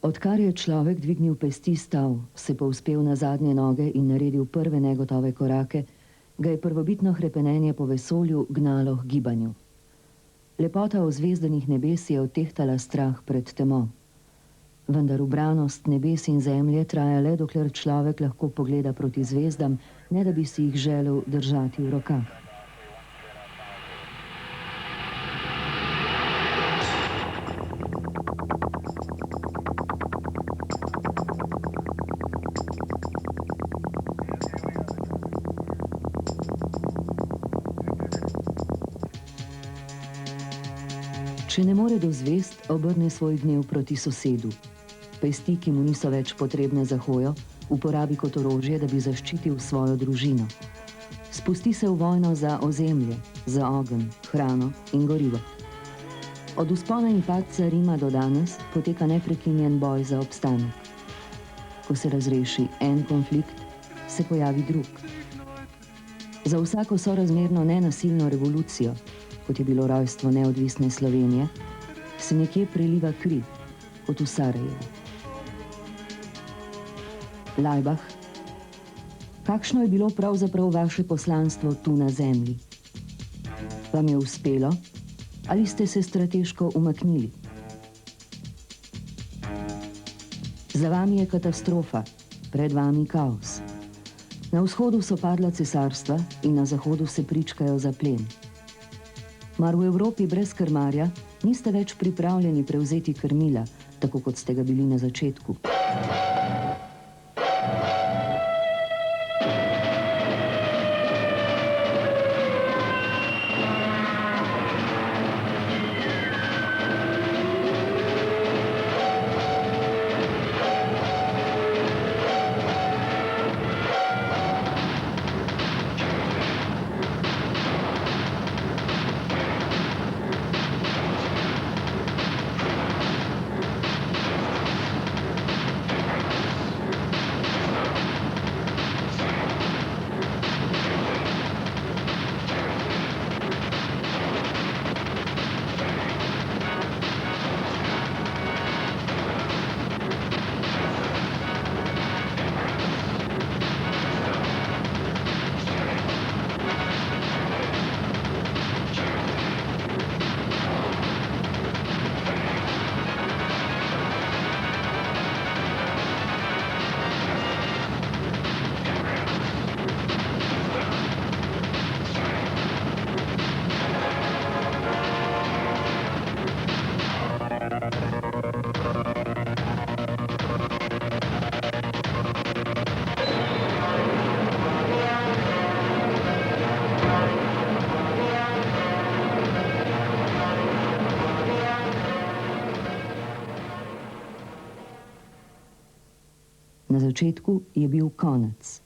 Odkar je človek dvignil pesti stav, se povzpel na zadnje noge in naredil prve negotove korake, ga je prvobitno hrepenenje po vesolju gnalo k gibanju. Lepota ozvezdanih nebes je odtehtala strah pred temo. Vendar ubranost nebes in zemlje traja le, dokler človek lahko pogleda proti zvezdam, ne da bi si jih želel držati v rokah. Če ne more do zvezd, obrne svoj gnev proti sosedu. Pesti, ki mu niso več potrebne za hojo, uporabi kot orožje, da bi zaščitil svojo družino. Spusti se v vojno za ozemlje, za ogenj, hrano in gorivo. Od vzpona in padca Rima do danes poteka neprekinjen boj za obstanek. Ko se razreši en konflikt, se pojavi drug. Za vsako sorazmerno nenasilno revolucijo, kot je bilo rojstvo neodvisne Slovenije, se nekje preliva kri, kot v Sarajevu. Laibach, kakšno je bilo pravzaprav vaše poslanstvo tu na zemlji? Vam je uspelo ali ste se strateško umaknili? Za vami je katastrofa, pred vami kaos. Na vzhodu so padla cesarstva in na zahodu se pričkajo za plen. Mar v Evropi brez krmarja niste več pripravljeni prevzeti krmila, tako kot ste ga bili na začetku? Na začetku je bil konec.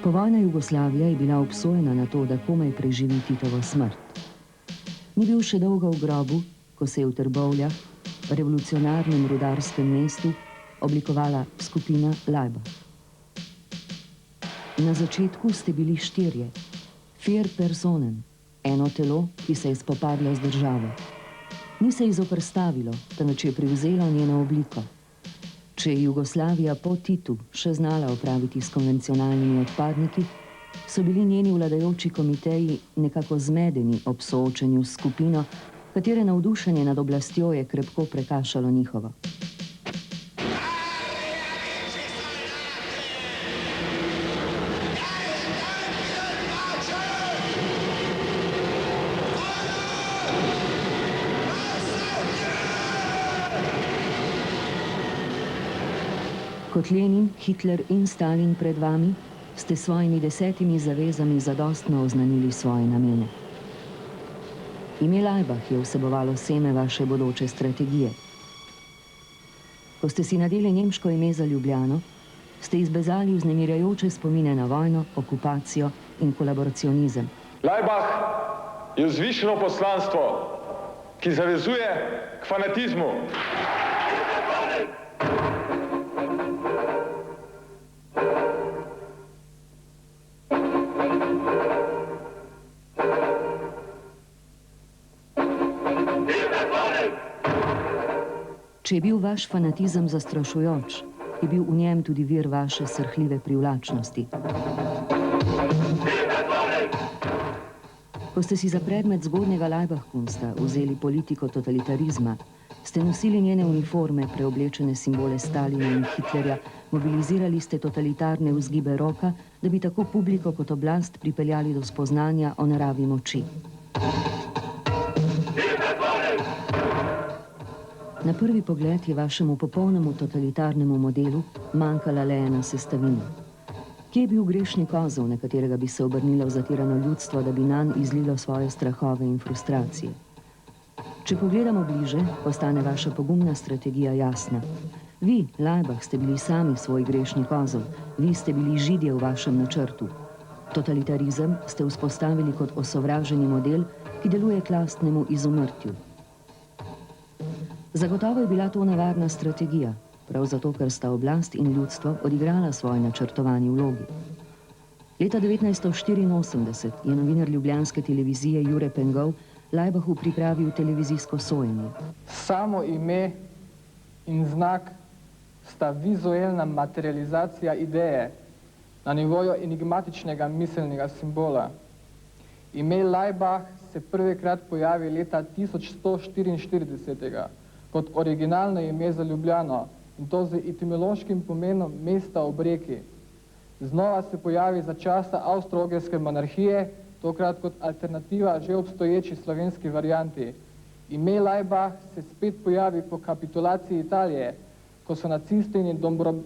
Povojna Jugoslavija je bila obsojena na to, da komaj preživi Titovo smrt. Ni bil še dolgo v grobu, ko se je v Trbovljah, revolucionarnem rudarskem mestu, oblikovala skupina Laibach. Na začetku ste bili 4, 4 personen, eno telo, ki se je spopadlo z državo. Ni se ji zoprstavilo, temveč je privzelo njeno obliko. Če je Jugoslavija po Titu še znala opraviti s konvencionalnimi odpadniki, so bili njeni vladajoči komiteji nekako zmedeni ob soočenju s skupino, katere navdušenje nad oblastjo je krepko prekašalo njihovo. Kot Lenin, Hitler in Stalin pred vami, ste svojimi 10 zavezami zadostno oznanili svoje namene. Ime Laibach je vsebovalo seme vaše bodoče strategije. Ko ste si nadeli nemško ime za Ljubljano, ste izbezali vznemirjajoče spomine na vojno, okupacijo in kolaboracionizem. Laibach je vzvišeno poslanstvo, ki zavezuje k fanatizmu. Če je bil vaš fanatizem zastrašujoč, je bil v njem tudi vir vaše srhljive privlačnosti. Ko ste si za predmet zgodnjega Laibach-kunsta vzeli politiko totalitarizma, ste nosili njene uniforme, preoblečene simbole Stalina in Hitlerja, mobilizirali ste totalitarne vzgibe roka, da bi tako publiko kot oblast pripeljali do spoznanja o naravi moči. Na prvi pogled je vašemu popolnemu totalitarnemu modelu manjkala le ena sestavina. Kje je bil grešni kozel, na katerega bi se obrnilo zatirano ljudstvo, da bi nanj izlilo svoje strahove in frustracije? Če pogledamo bliže, postane vaša pogumna strategija jasna. Vi, Laibach, ste bili sami svoj grešni kozel, vi ste bili židje v vašem načrtu. Totalitarizem ste vzpostavili kot osovraženi model, ki deluje k lastnemu izumrtju. Zagotovo je bila to nevarna strategija, prav zato, ker sta oblast in ljudstvo odigrala svoj načrtovani vlogi. Leta 1984 je novinar ljubljanske televizije Jure Pengov Laibachu pripravil televizijsko sojenje. Samo ime in znak sta vizualna materializacija ideje na nivoju enigmatičnega miselnega simbola. Ime Laibach se prvikrat pojavi leta 1144. Kot originalno ime za Ljubljano, in to z etimološkim pomenom mesta ob reki. Znova se pojavi za časa avstro-ogrske monarhije, tokrat kot alternativa že obstoječi slovenski varianti. Ime Laibach se spet pojavi po kapitulaciji Italije, ko so nacisti in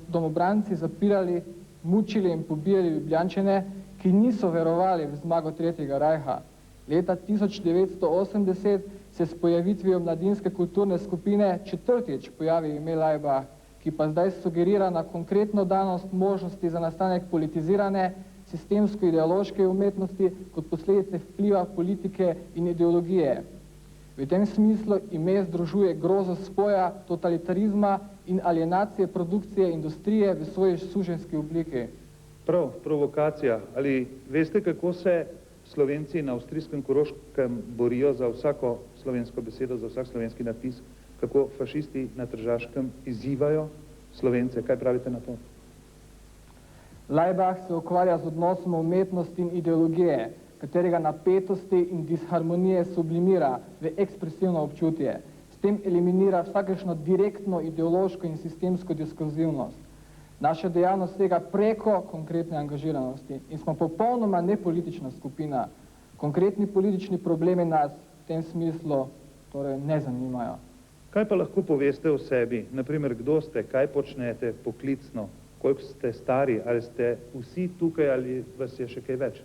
domobranci zapirali, mučili in pobijali Ljubljančane, ki niso verovali v zmago Tretjega rajha. Leta 1980 se s pojavitvijo mladinske kulturne skupine četrtič pojavi ime Laibach, ki pa zdaj sugerira na konkretno danost možnosti za nastanek politizirane, sistemsko-ideološke umetnosti kot posledice vpliva politike in ideologije. V tem smislu ime združuje grozo spoja totalitarizma in alienacije produkcije industrije v svoji suženjski obliki. Prav, provokacija. Ali veste, kako se Slovenci na avstrijskem Koroškem borijo za vsako slovensko besedo, za vsak slovenski napis, kako fašisti na Tržaškem izzivajo Slovence? Kaj pravite na to? Laibach se ukvarja z odnosom umetnosti in ideologije, katerega napetosti in disharmonije sublimira v ekspresivno občutje. S tem eliminira vsakršno direktno ideološko in sistemsko diskurzivnost. Naša dejavnost sega preko konkretne angažiranosti in smo popolnoma nepolitična skupina. Konkretni politični problemi nas v tem smislu torej ne zanimajo. Kaj pa lahko poveste o sebi? Naprimer, kdo ste, kaj počnete poklicno, koliko ste stari, ali ste vsi tukaj ali vas je še kaj več?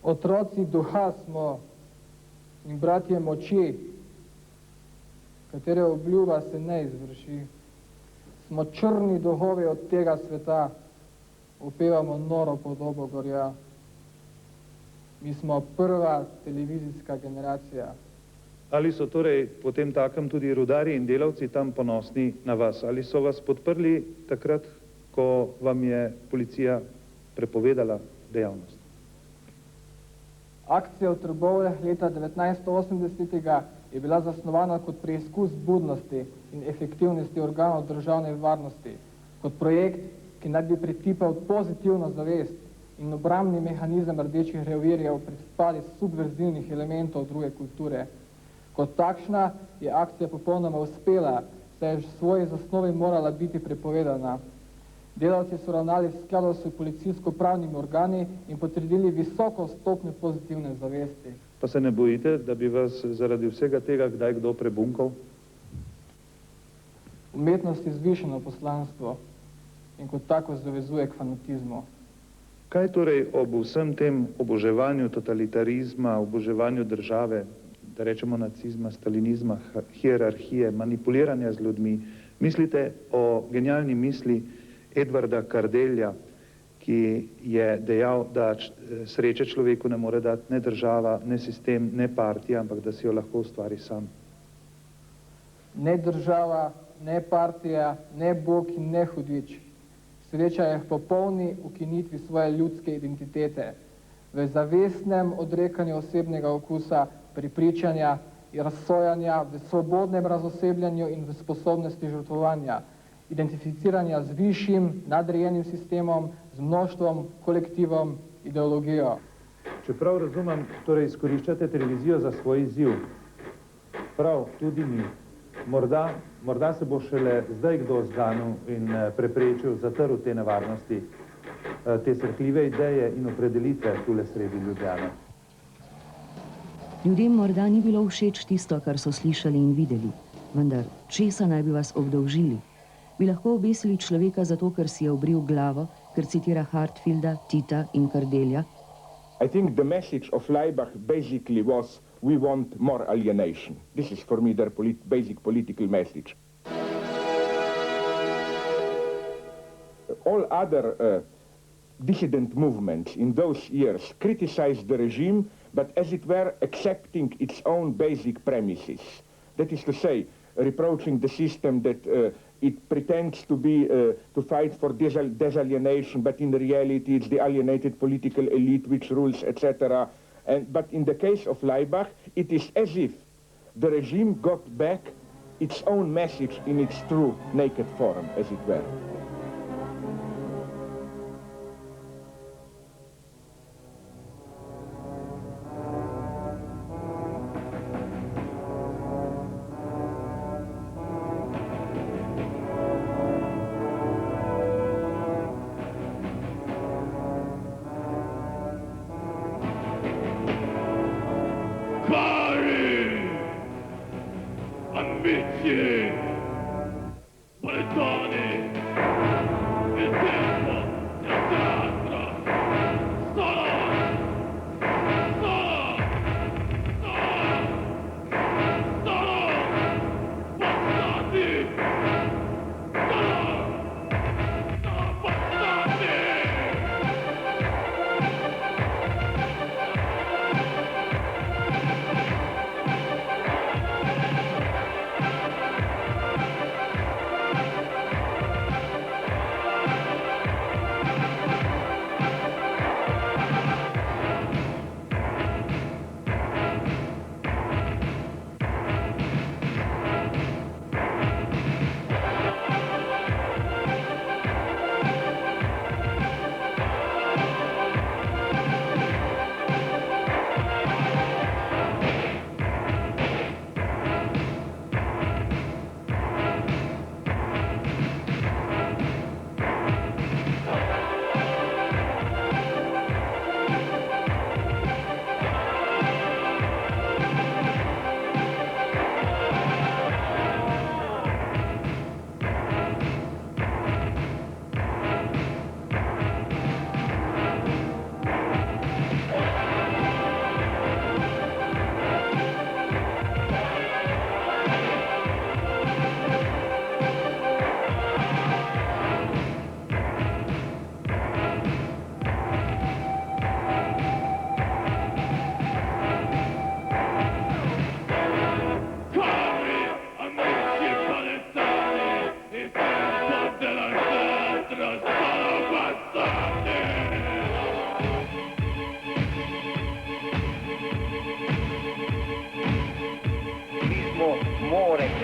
Otroci duha smo in bratje moči, katere obljuba se ne izvrši. Smo črni duhovi od tega sveta, opevamo noro podobo gorja. Mi smo prva televizijska generacija. Ali so torej potem takem tudi rudarji in delavci tam ponosni na vas? Ali so vas podprli takrat, ko vam je policija prepovedala dejavnost? Akcija v Trbovljah leta 1980 je bila zasnovana kot preizkus budnosti in efektivnosti organov državne varnosti, kot projekt, ki naj bi pretipal pozitivno zavest in obrambni mehanizem rdečih revirjev pred spadi subverzivnih elementov druge kulture. Kot takšna je akcija popolnoma uspela, saj je v svoji zasnovi morala biti prepovedana. Delavci so ravnali v skladu s policijsko-pravnimi organi in potrdili visoko stopnjo pozitivne zavesti. Pa se ne bojite, da bi vas zaradi vsega tega kdaj kdo prebunkal? Umetnost je zvišeno poslanstvo in kot tako zavezuje k fanatizmu. Kaj torej ob vsem tem oboževanju totalitarizma, oboževanju države, da rečemo nacizma, stalinizma, hierarhije, manipuliranja z ljudmi, mislite o genialni misli Edvarda Kardelja, ki je dejal, da sreče človeku ne more dati ne država, ne sistem, ne partija, ampak da si jo lahko ustvari sam? Ne država, ne partija, ne Bog in ne hudič. Sreča je v popolni ukinitvi svoje ljudske identitete, v zavestnem odrekanju osebnega okusa, prepričanja in razsojanja, v svobodnem razosebljanju in v sposobnosti žrtvovanja, identificiranja z višjim, nadrejenim sistemom, z mnoštvom, kolektivom, ideologijo. Čeprav razumem, torej izkoriščate televizijo za svoj izziv. Prav, tudi mi. Morda se bo šele zdaj kdo zganil in preprečil, zatrl te nevarnosti, te srhljive ideje in opredelitve tule sredi Ljubljane. Ljudem morda ni bilo všeč tisto, kar so slišali in videli, vendar česa naj bi vas obdolžili? Bi lahko obesili človeka zato, ker si je obril glavo, ker citira Hartfielda, Tita in Kardelja? I think the message of Laibach basically was, we want more alienation. This is for me their basic political message. All other dissident movements in those years criticized the regime, but as it were accepting its own basic premises. That is to say, reproaching the system that it pretends to be to fight for desalienation, but in reality it's the alienated political elite which rules, etc. But in the case of Laibach, it is as if the regime got back its own message in its true naked form, as it were.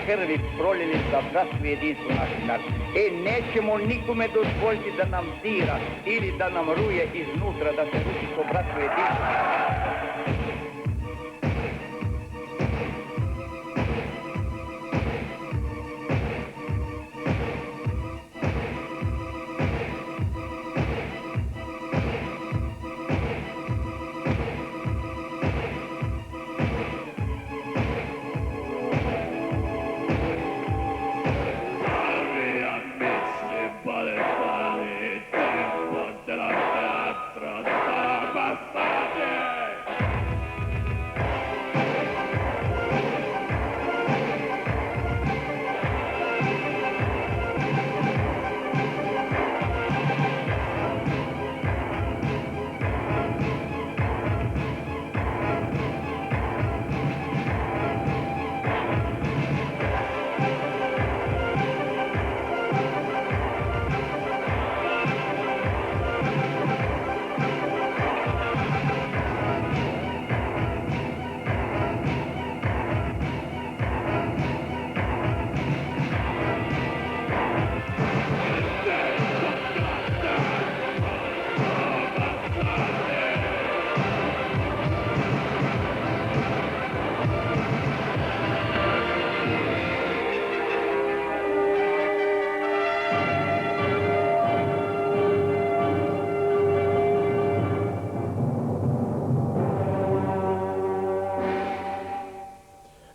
krvi prolili za bratstvo i jedinstvo našeg naroda. Nećemo nikome dozvoliti da nam dira ili da nam ruje iznutra, da se ruši to bratstvo i jedinstvo.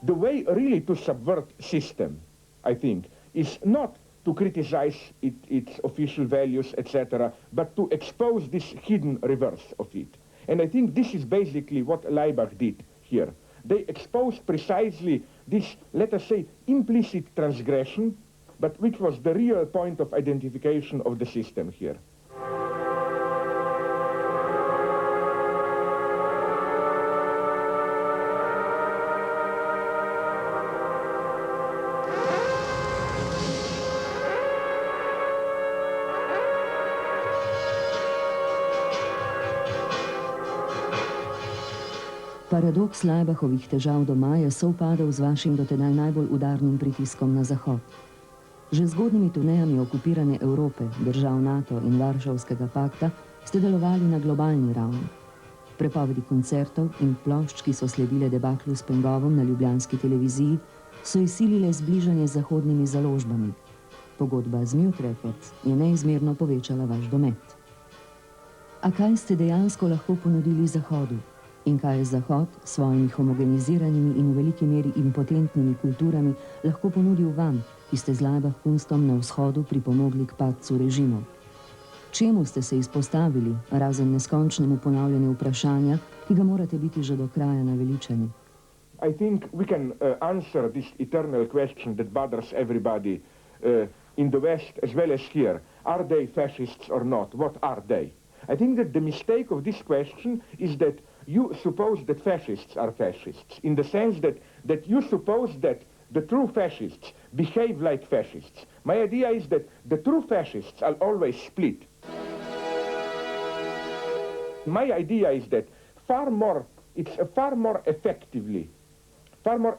The way really to subvert system, I think, is not to criticize its official values, etc., but to expose this hidden reverse of it. And I think this is basically what Laibach did here. They exposed precisely this, let us say, implicit transgression, but which was the real point of identification of the system here. Paradoks Laibachovih težav doma je sovpadal z vašim dotedaj najbolj udarnim pritiskom na Zahod. Že z zgodnjimi turnejami okupirane Evrope, držav NATO in Varšavskega pakta ste delovali na globalni ravni. Prepovedi koncertov in plošč, ki so sledile debaklu s Pengovom na ljubljanski televiziji, so izsilile zbližanje z zahodnimi založbami. Pogodba z Mute Records je neizmerno povečala vaš domet. A kaj ste dejansko lahko ponudili Zahodu? In kaj je Zahod s svojimi homogeniziranimi in v veliki meri impotentnimi kulturami lahko ponudil vam, ki ste z Laibach-kunstom na vzhodu pripomogli k padcu režimov? Čemu ste se izpostavili, razen neskončnemu ponavljanju vprašanja, ki ga morate biti že do kraja naveličani? I think we can answer this eternal question that bothers everybody in the West as well as here. Are they fascists or not? What are they? I think that the mistake of this question is that you suppose that fascists are fascists, in the sense that you suppose that the true fascists behave like fascists. My idea is that the true fascists are always split. My idea is that it's a far more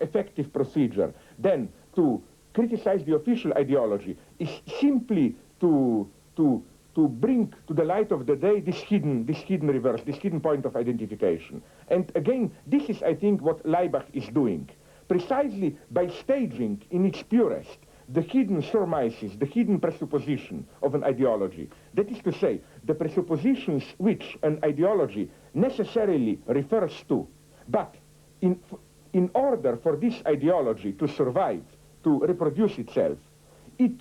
effective procedure than to criticize the official ideology is simply to bring to the light of the day this hidden reverse, this hidden point of identification. And again, this is, I think, what Laibach is doing. Precisely by staging in its purest the hidden surmises, the hidden presupposition of an ideology. That is to say, the presuppositions which an ideology necessarily refers to, but in order for this ideology to survive, to reproduce itself, it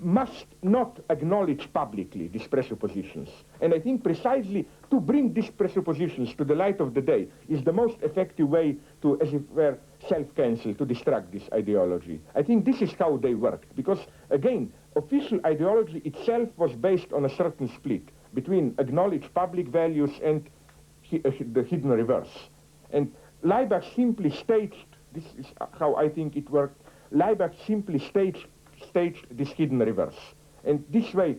must not acknowledge publicly these presuppositions. And I think precisely to bring these presuppositions to the light of the day is the most effective way to, as it were, self-cancel, to distract this ideology. I think this is how they worked, because, again, official ideology itself was based on a certain split between acknowledged public values and the hidden reverse. And Laibach simply staged, this is how I think it worked, Laibach simply staged this hidden reverse. And this way,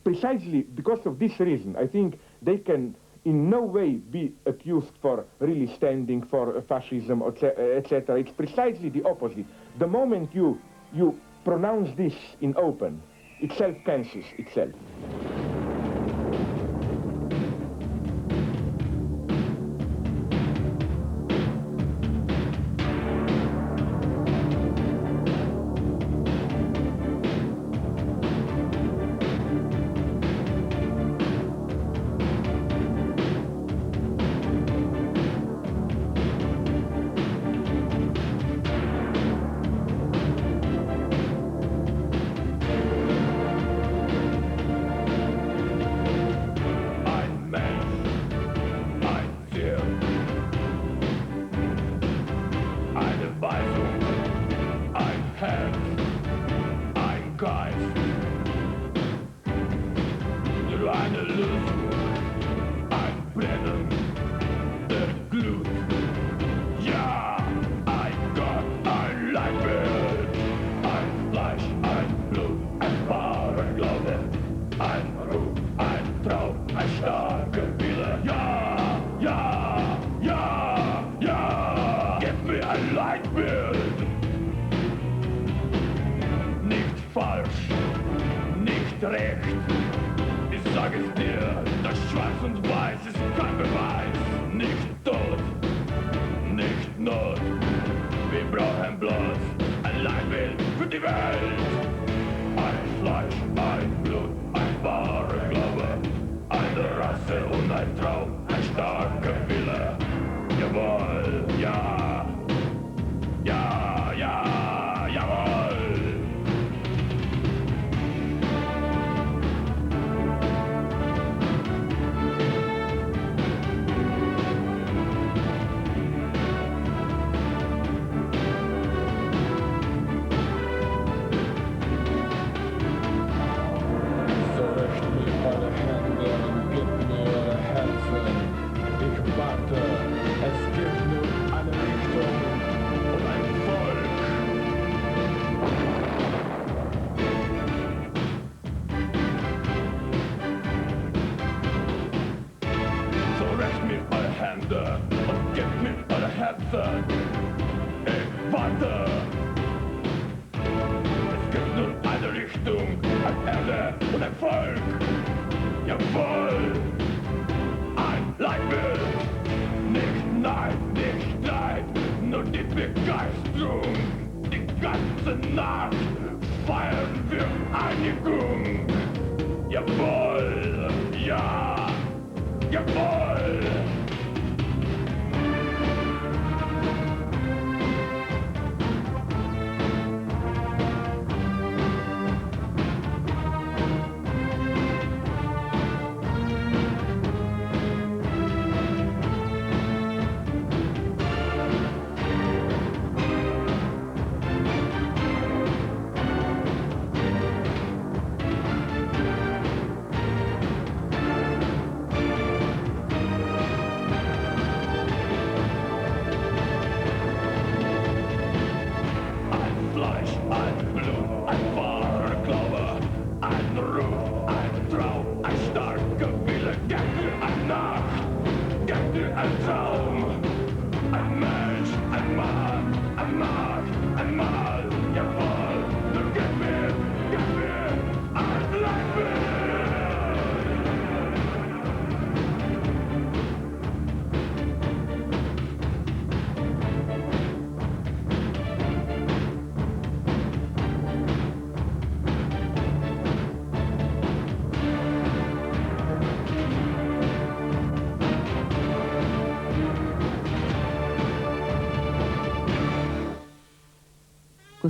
precisely because of this reason, I think they can in no way be accused for really standing for fascism, etc. It's precisely the opposite. the moment you pronounce this in open, it self-cancels itself.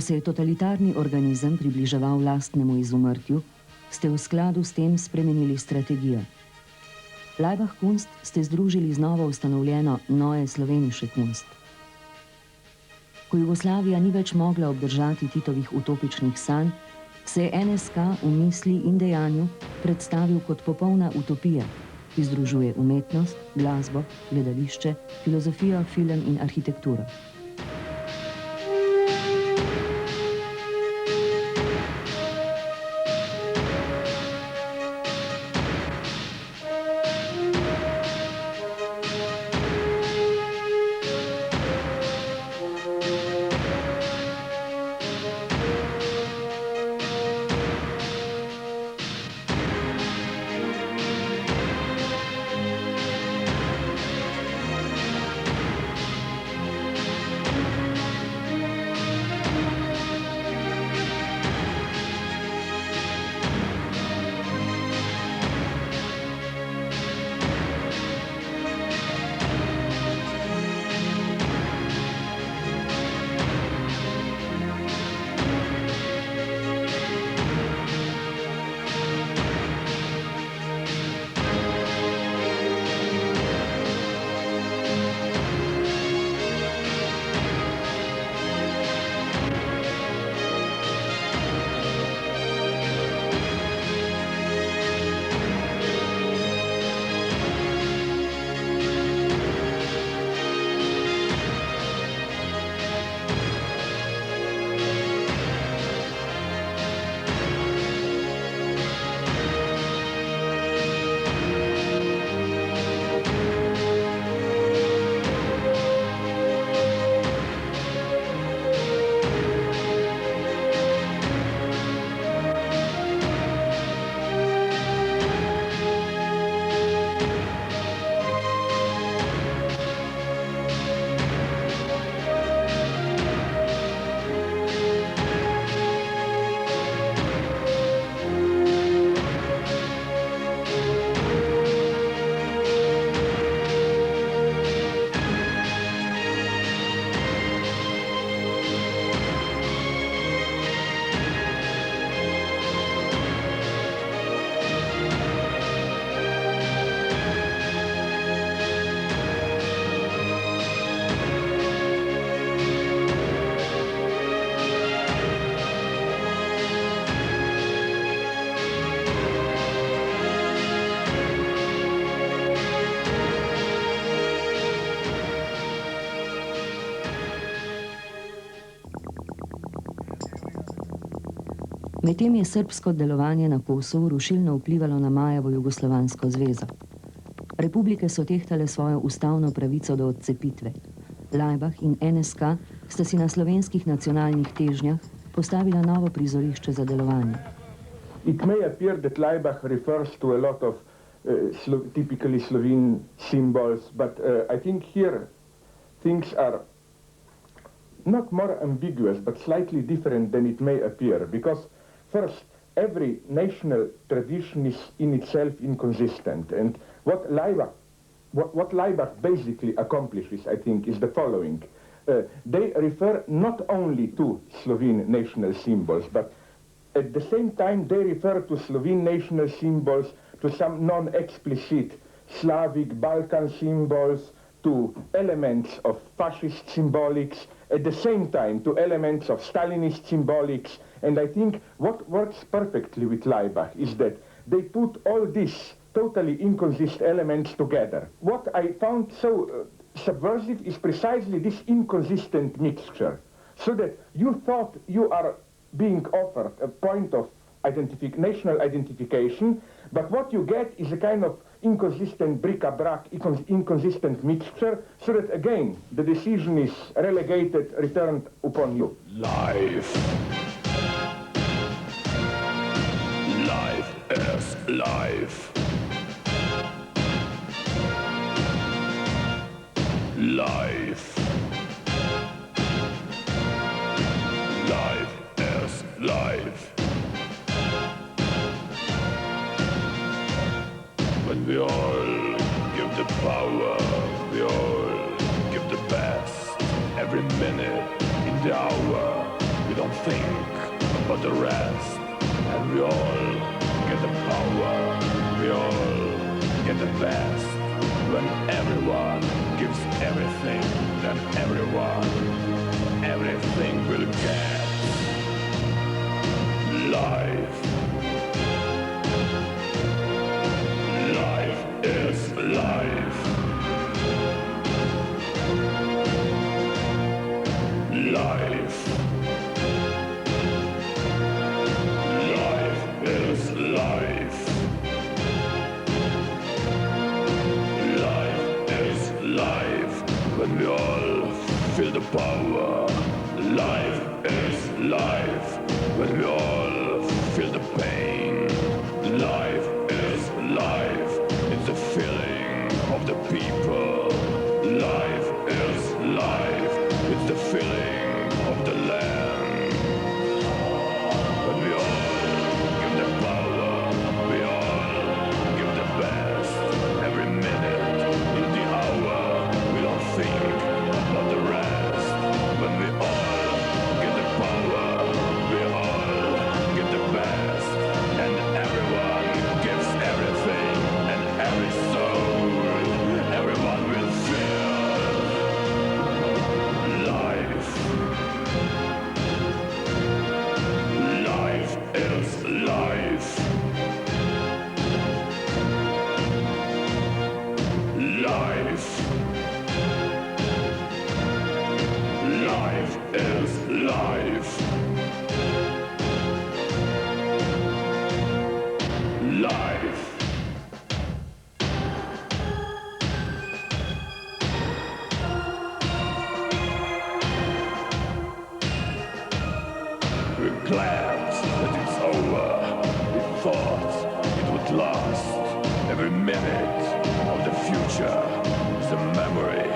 Ko se je totalitarni organizem približeval lastnemu izumrtju, ste v skladu s tem spremenili strategijo. Laibach Kunst ste združili z novo ustanovljeno Neue Slovenische Kunst. Ko Jugoslavija ni več mogla obdržati Titovih utopičnih sanj, se je NSK v misli in dejanju predstavil kot popolna utopija, ki združuje umetnost, glasbo, gledališče, filozofijo, film in arhitekturo. Medtem je srbsko delovanje na Kosovu rušilno vplivalo na Majevo Jugoslovansko zvezo. Republike so tehtale svojo ustavno pravico do odcepitve. Laibach in NSK sta si na slovenskih nacionalnih težnjah postavila novo prizorišče za delovanje. It may appear that Laibach refers to a lot of typically Slovene symbols, but I think here things are not more ambiguous, but slightly different than it may appear, because first, every national tradition is in itself inconsistent, and what Laibach basically accomplishes, I think, is the following. They refer not only to Slovene national symbols, but at the same time they refer to Slovene national symbols, to some non-explicit Slavic Balkan symbols, to elements of fascist symbolics, at the same time to elements of Stalinist symbolics. And I think what works perfectly with Laibach is that they put all these totally inconsistent elements together. What I found so subversive is precisely this inconsistent mixture, so that you thought you are being offered a point of national identification, but what you get is a kind of inconsistent bric-a-brac, inconsistent mixture, so that again the decision is relegated, returned upon you. Life is life. Life is life. When we all give the power, we all give the best. Every minute in the hour, we don't think about the rest. And we all get the power, we all get the best. When everyone gives everything, then everything will get. Life is life. Life is life. Life is life. When we all feel the power. Life is life. When we all feel the pain. Life is life. It's the feeling of the people. Life is life. It's the feeling of the land. When we all give the power, we all give the best. Every minute in the hour, we don't think about the rest. When we all get the power, we all get the best. And everyone gives everything and every soul. Everyone will feel life. Life is life. Life. Life is life. Life. We're glad that it's over. We thought it would last. Every minute of the future is a memory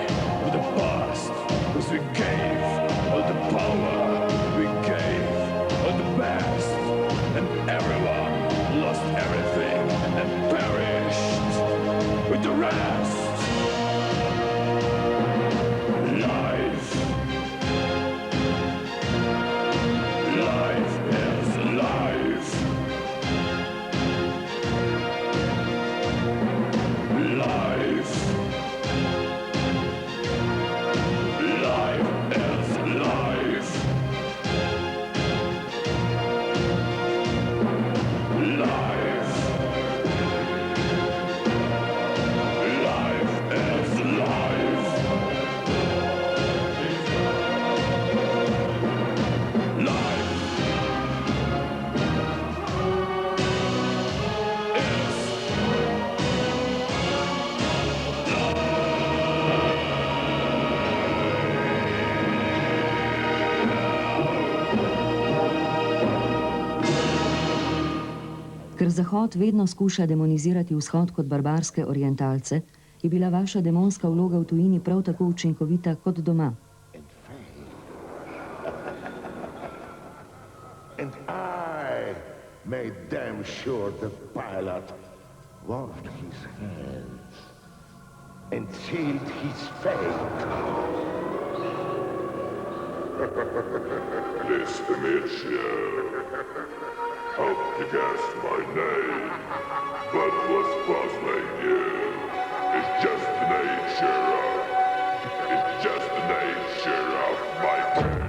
of the past. Because we gave all the power, we gave all the best. And everyone lost everything and perished with the rest. Life. Life is life. Life. Life Zahod vedno skuša demonizirati vzhod kot barbarske orientalce, je bila vaša demonska vloga v tujini prav tako učinkovita kot doma. And I made damn sure the pilot washed his hands and sealed his fate. This image here helped to guess my name, but what's puzzling you is just the nature of my game.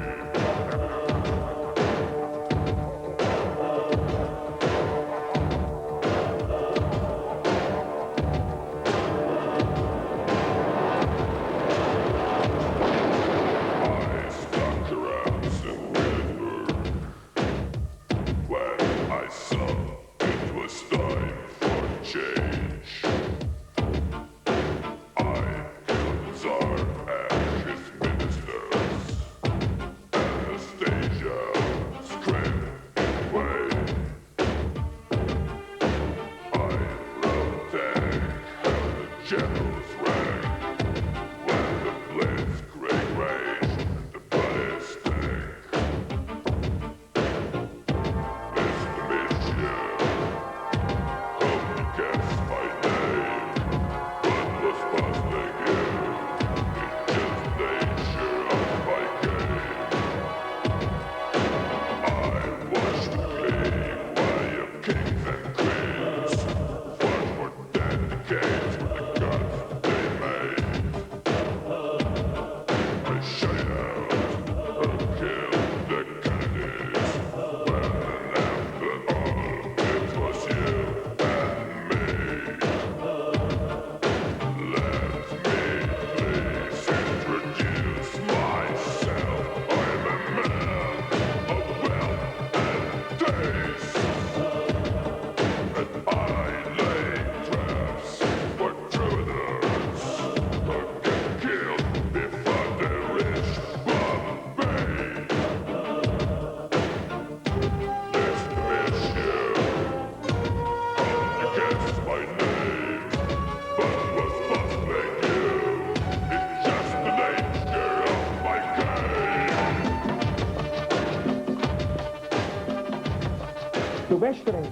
The Western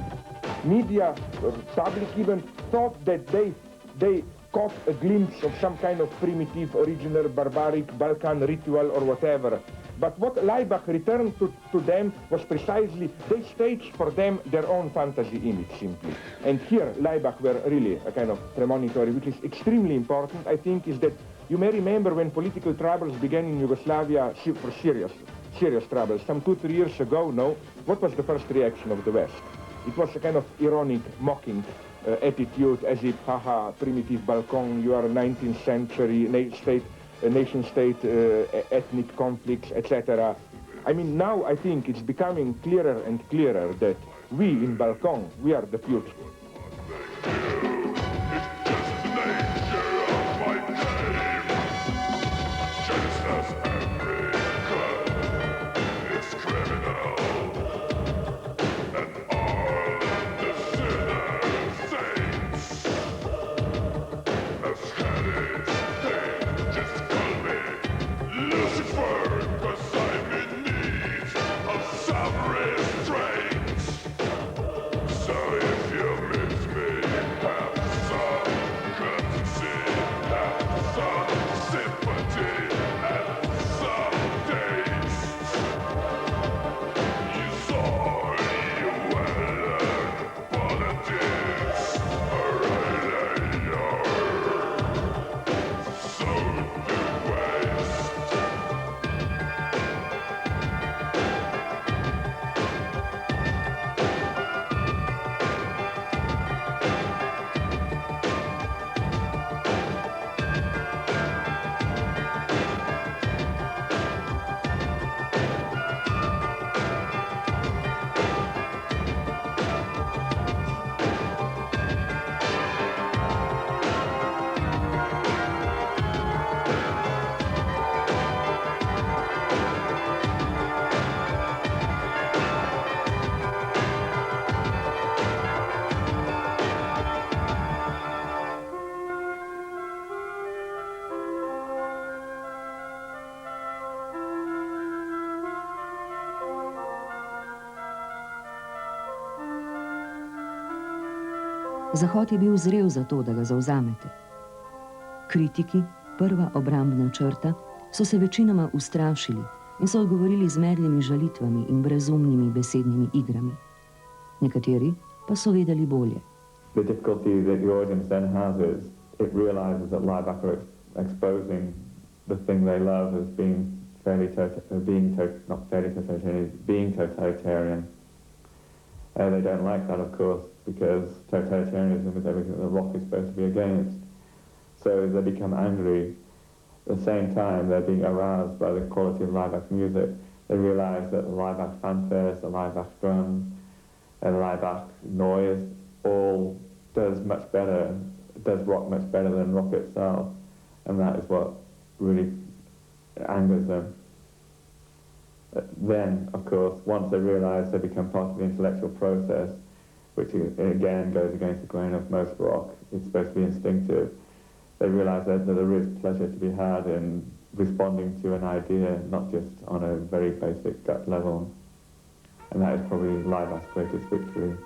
media, public even, thought that they caught a glimpse of some kind of primitive, original, barbaric Balkan ritual or whatever. But what Laibach returned to them was precisely, they staged for them their own fantasy image, simply. And here, Laibach were really a kind of premonitory, which is extremely important, I think, is that you may remember when political troubles began in Yugoslavia, for serious troubles, some 2-3 years ago, no? What was the first reaction of the West? It was a kind of ironic, mocking attitude, as if, haha, primitive Balkan, you are a 19th century nation-state ethnic conflicts, etc. I mean, now I think it's becoming clearer and clearer that we in Balkan, we are the future. So if you Zahod je bil zrel za to, da ga zavzamete. Kritiki, prva obrambna črta, so se večinoma ustrašili in so odgovorili z medlimi žalitvami in brezumnimi besednimi igrami. Nekateri pa so vedeli bolje. The difficulty that the audience then has is it realizes that Laibach are exposing the thing they love as being totalitarian. They don't like that, of course, because totalitarianism is everything that rock is supposed to be against. So they become angry. At the same time, they're being aroused by the quality of Laibach's music. They realize that the Laibach fanfares, the Laibach drums, and the Laibach noise all does rock much better than rock itself. And that is what really angers them. Then, of course, once they realize they become part of the intellectual process, which again goes against the grain of most rock, it's supposed to be instinctive, they realize that there is pleasure to be had in responding to an idea, not just on a very basic gut level. And that is probably Laibach's greatest victory.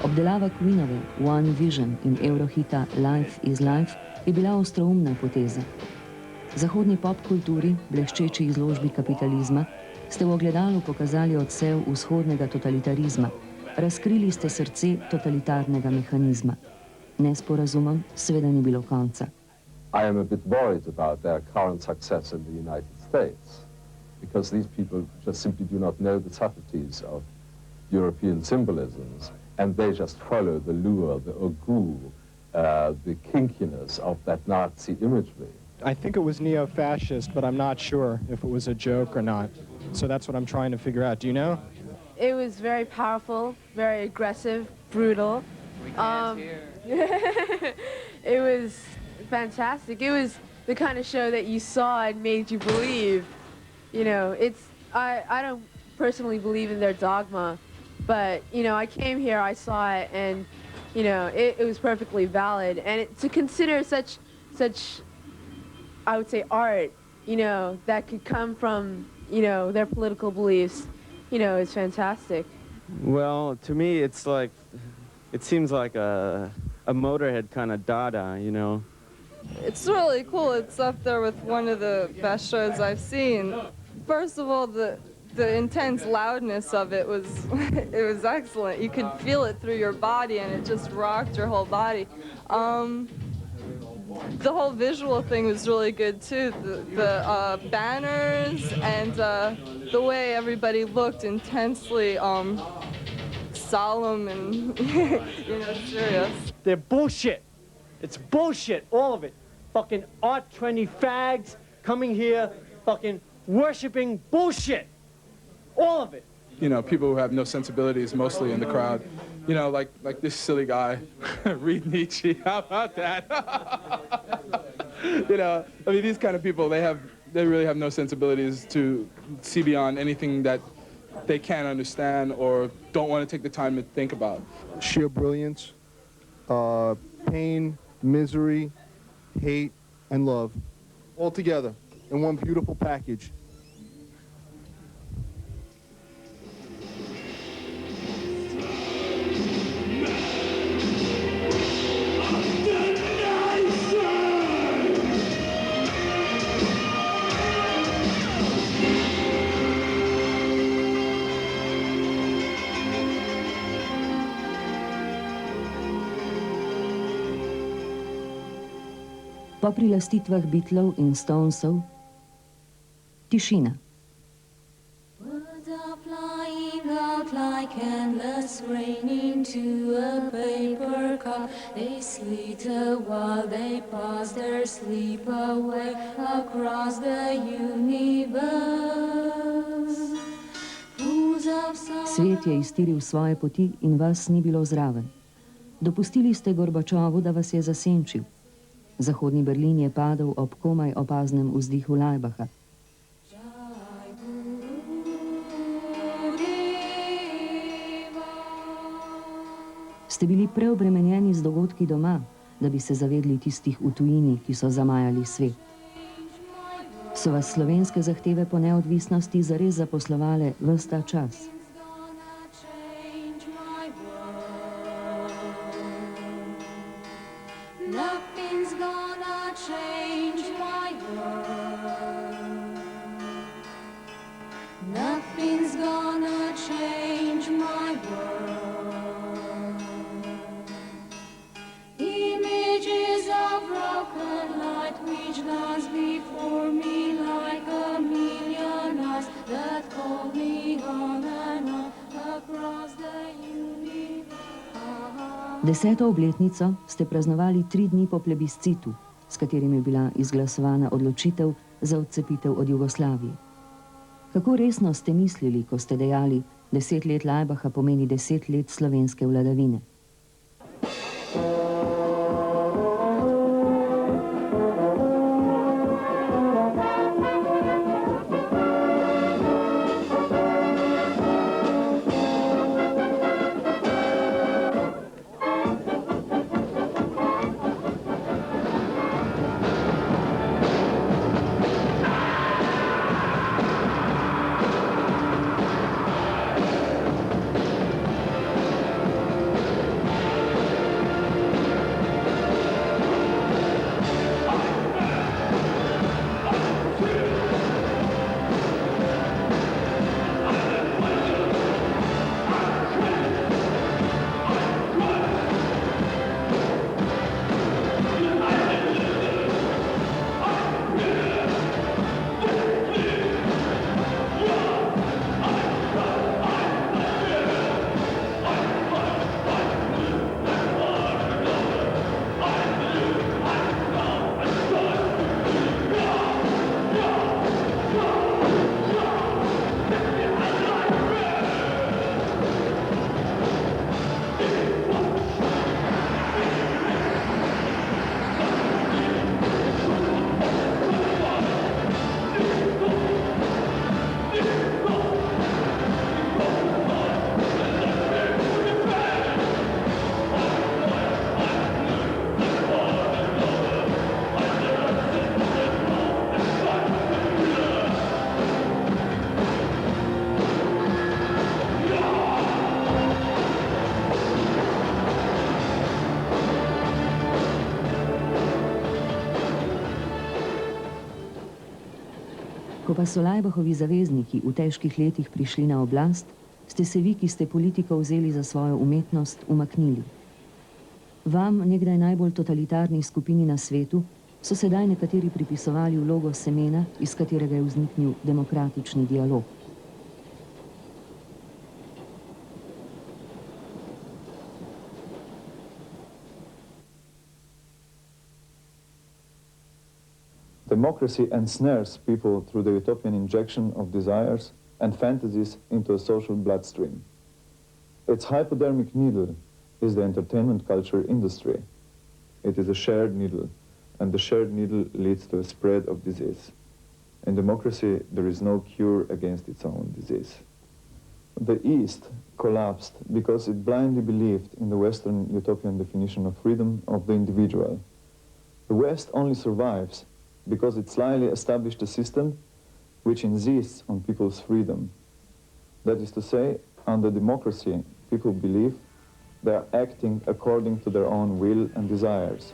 Obdelava Queenove One Vision in Eurohita Life is Life je bila ostroumna poteza. Zahodni pop kulturi, bleščeči izložbi kapitalizma, ste v ogledalu pokazali odsev vzhodnega totalitarizma, razkrili ste srce totalitarnega mehanizma. Nesporazumom seveda ni bilo konca. I am a bit worried about their current success in the United States, because these people just simply do not know the subtleties of European symbolisms, and they just follow the lure, the oscuro, the kinkiness of that Nazi imagery. I think it was neo-fascist, but I'm not sure if it was a joke or not. So that's what I'm trying to figure out. Do you know? It was very powerful, very aggressive, brutal. We can't hear. It was fantastic. It was the kind of show that you saw and made you believe. You know, I don't personally believe in their dogma, but, you know, I came here, I saw it, and, you know, it was perfectly valid. And to consider such, I would say, art, you know, that could come from, you know, their political beliefs, you know, is fantastic. Well, to me, it's like, it seems like a Motorhead kind of Dada, you know. It's really cool. It's up there with one of the best shows I've seen. First of all, The intense loudness of it was, it was excellent. You could feel it through your body, and it just rocked your whole body. The whole visual thing was really good too. The banners and the way everybody looked intensely solemn and serious. They're bullshit. It's bullshit, all of it. Fucking art trendy fags coming here, fucking worshiping bullshit. All of it. You know, people who have no sensibilities mostly in the crowd. You know, like this silly guy, read Nietzsche. How about that? You know, I mean, these kind of people, they really have no sensibilities to see beyond anything that they can't understand or don't want to take the time to think about. Sheer brilliance, pain, misery, hate, and love, all together in one beautiful package. Po prilastitvah Beatlov in Stonesov, tišina. Words are flying out like endless rain into a paper cup. They slither while they pass their sleep away across the universe. Svet je iztiril svoje poti in vas ni bilo zraven. Dopustili ste Gorbačovu, da vas je zasenčil. Zahodni Berlin je padel ob komaj opaznem vzdihu Laibacha. Ste bili preobremenjeni z dogodki doma, da bi se zavedli tistih v tujini, ki so zamajali svet? So vas slovenske zahteve po neodvisnosti zares zaposlovale ves ta čas? Deseto obletnico ste praznovali 3 dni po plebiscitu, s katerim je bila izglasovana odločitev za odcepitev od Jugoslavije. Kako resno ste mislili, ko ste dejali, 10 let Laibacha pomeni 10 let slovenske vladavine? Ko pa so Laibachovi zavezniki v težkih letih prišli na oblast, ste se vi, ki ste politiko vzeli za svojo umetnost, umaknili. Vam, nekdaj najbolj totalitarni skupini na svetu, so sedaj nekateri pripisovali vlogo semena, iz katerega je vzniknil demokratični dialog. Democracy ensnares people through the utopian injection of desires and fantasies into a social bloodstream. Its hypodermic needle is the entertainment culture industry. It is a shared needle, and the shared needle leads to a spread of disease. In democracy, there is no cure against its own disease. The East collapsed because it blindly believed in the Western utopian definition of freedom of the individual. The West only survives because it slyly established a system which insists on people's freedom. That is to say, under democracy, people believe they are acting according to their own will and desires.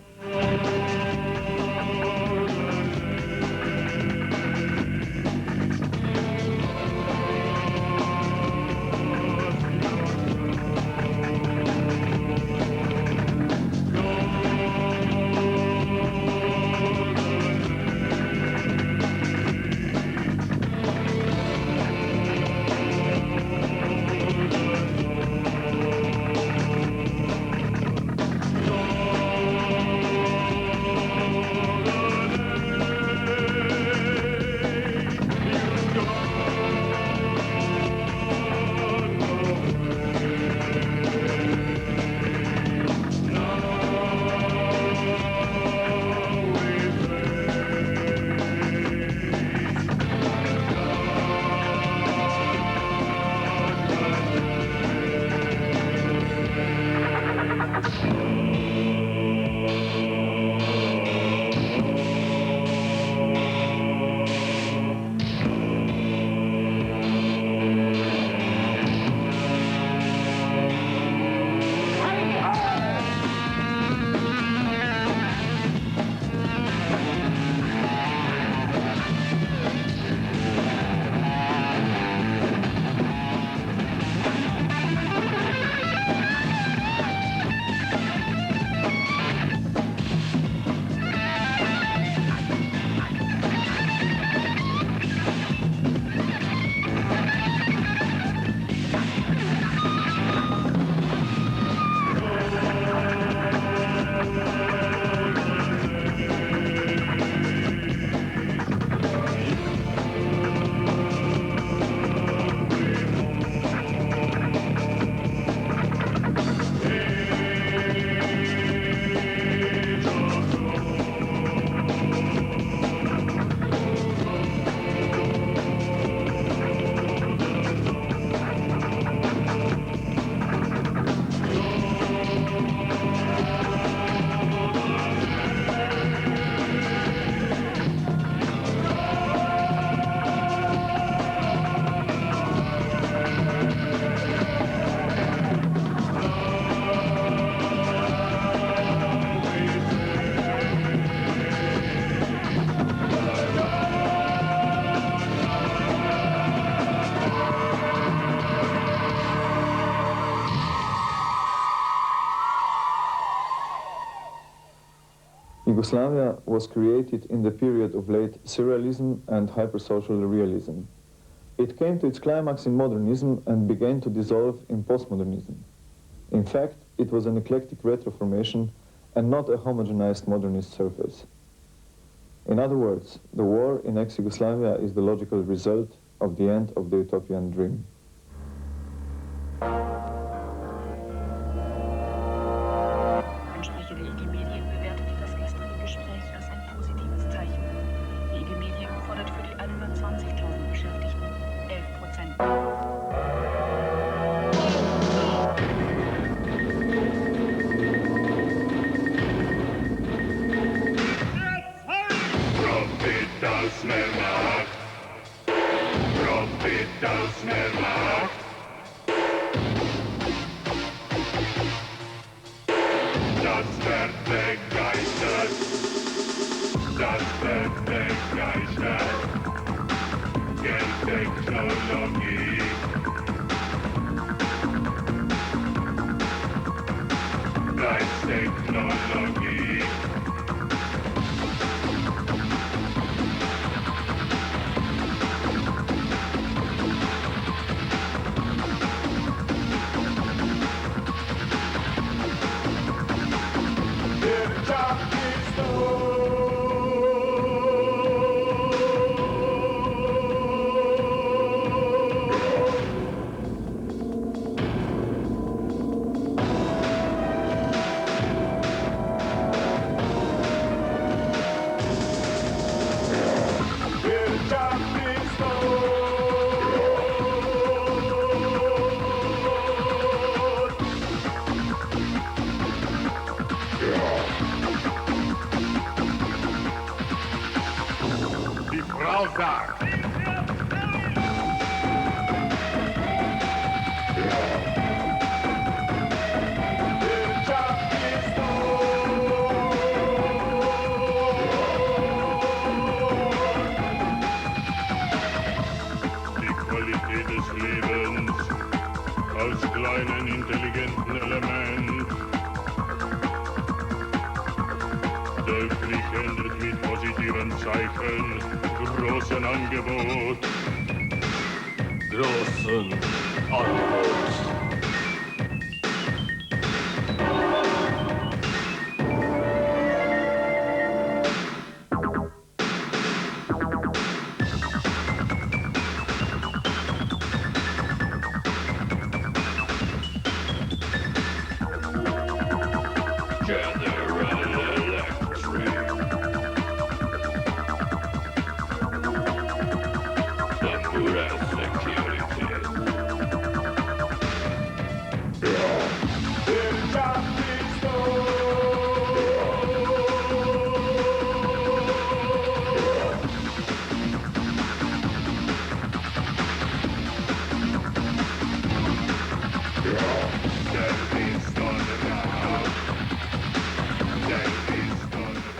Yugoslavia was created in the period of late surrealism and hypersocial realism. It came to its climax in modernism and began to dissolve in postmodernism. In fact, it was an eclectic retroformation and not a homogenized modernist surface. In other words, the war in ex-Yugoslavia is the logical result of the end of the utopian dream. technology. Life's technology. Großen Angebot. Großen Angebot.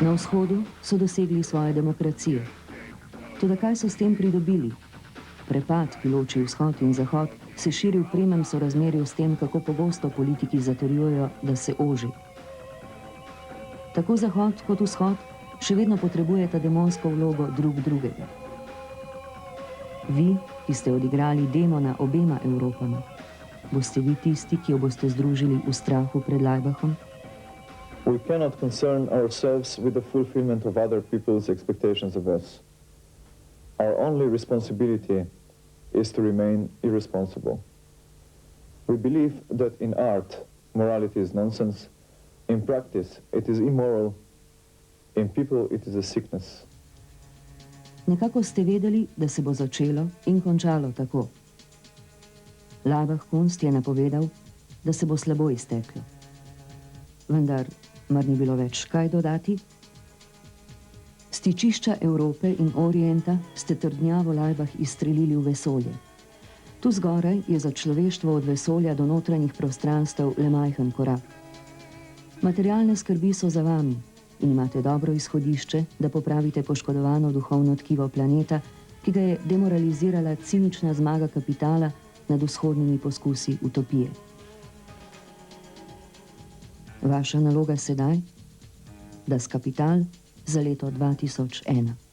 Na vzhodu so dosegli svoje demokracije. Toda kaj so s tem pridobili? Prepad, ki loči vzhod in zahod, se širi v premem sorazmerju s tem, kako pogosto politiki zatrjujejo, da se oži. Tako zahod kot vzhod še vedno potrebujeta demonsko vlogo drug drugega. Vi, ki ste odigrali demona obema Evropama, boste vi tisti, ki jo boste združili v strahu pred Laibachom? We cannot concern ourselves with the fulfillment of other people's expectations of us. Our only responsibility is to remain irresponsible. We believe that in art, morality is nonsense. In practice, it is immoral. In people, it is a sickness. Nekako ste vedeli, da se bo začelo in končalo tako. Laibach Kunst je napovedal, da se bo slabo izteklo. Vendar mar ni bilo več kaj dodati? Stičišča Evrope in Orienta ste trdnjavo Laibach izstrelili v vesolje. Tu zgoraj je za človeštvo od vesolja do notranjih prostranstev le majhen korak. Materialne skrbi so za vami in imate dobro izhodišče, da popravite poškodovano duhovno tkivo planeta, ki ga je demoralizirala cinična zmaga kapitala nad vzhodnimi poskusi utopije. Vaša naloga sedaj, da s kapital za leto 2001.